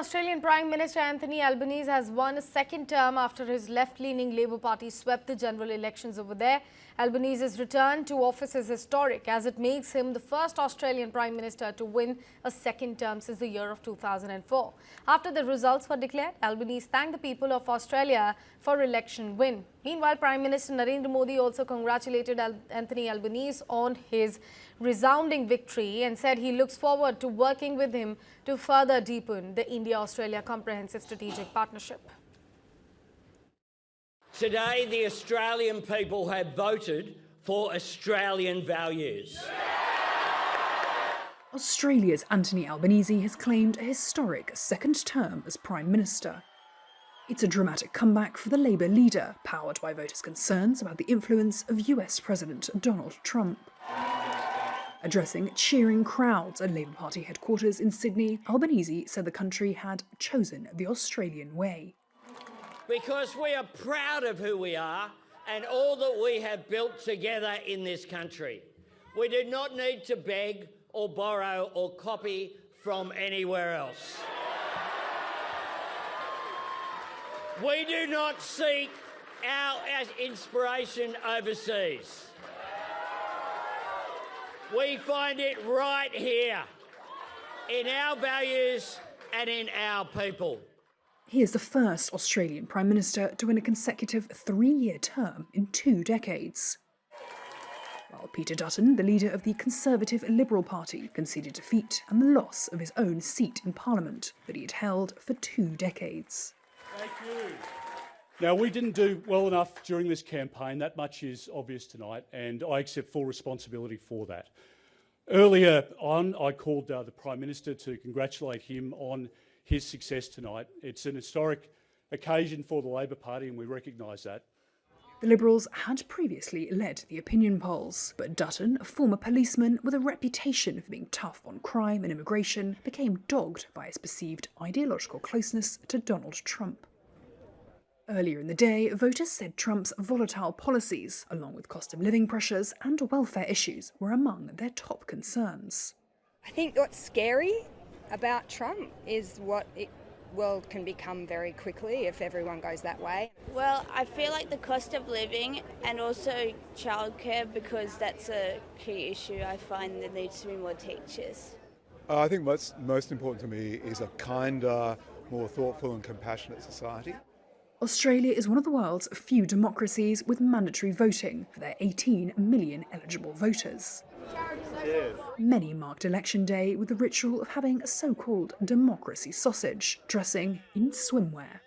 Australian Prime Minister Anthony Albanese has won a second term after his left-leaning Labour Party swept the general elections over there. Albanese's return to office is historic as it makes him the first Australian Prime Minister to win a second term since the year of 2004. After the results were declared, Albanese thanked the people of Australia for election win. Meanwhile, Prime Minister Narendra Modi also congratulated Anthony Albanese on his resounding victory and said he looks forward to working with him to further deepen the India-Australia Comprehensive Strategic Partnership. Today, the Australian people have voted for Australian values. Australia's Anthony Albanese has claimed a historic second term as Prime Minister. It's a dramatic comeback for the Labour leader, powered by voters' concerns about the influence of US President Donald Trump. Addressing cheering crowds at Labour Party headquarters in Sydney, Albanese said the country had chosen the Australian way. Because we are proud of who we are and all that we have built together in this country. We do not need to beg or borrow or copy from anywhere else. We do not seek our inspiration overseas. We find it right here in our values and in our people. He is the first Australian Prime Minister to win a consecutive 3-year term in 2 decades. While Peter Dutton, the leader of the Conservative Liberal Party, conceded defeat and the loss of his own seat in Parliament that he had held for 2 decades. Thank you. Now, we didn't do well enough during this campaign. That much is obvious tonight, and I accept full responsibility for that. Earlier on, I called the Prime Minister to congratulate him on his success tonight. It's an historic occasion for the Labor Party, and we recognise that. The Liberals had previously led the opinion polls, but Dutton, a former policeman with a reputation for being tough on crime and immigration, became dogged by his perceived ideological closeness to Donald Trump. Earlier in the day, voters said Trump's volatile policies, along with cost of living pressures and welfare issues, were among their top concerns. I think what's scary about Trump is what world can become very quickly if everyone goes that way. Well, I feel like the cost of living and also childcare, because that's a key issue. I find there needs to be more teachers. I think what's most important to me is a kinder, more thoughtful and compassionate society. Australia is one of the world's few democracies with mandatory voting for their 18 million eligible voters. Many marked Election Day with the ritual of having a so-called democracy sausage, dressing in swimwear.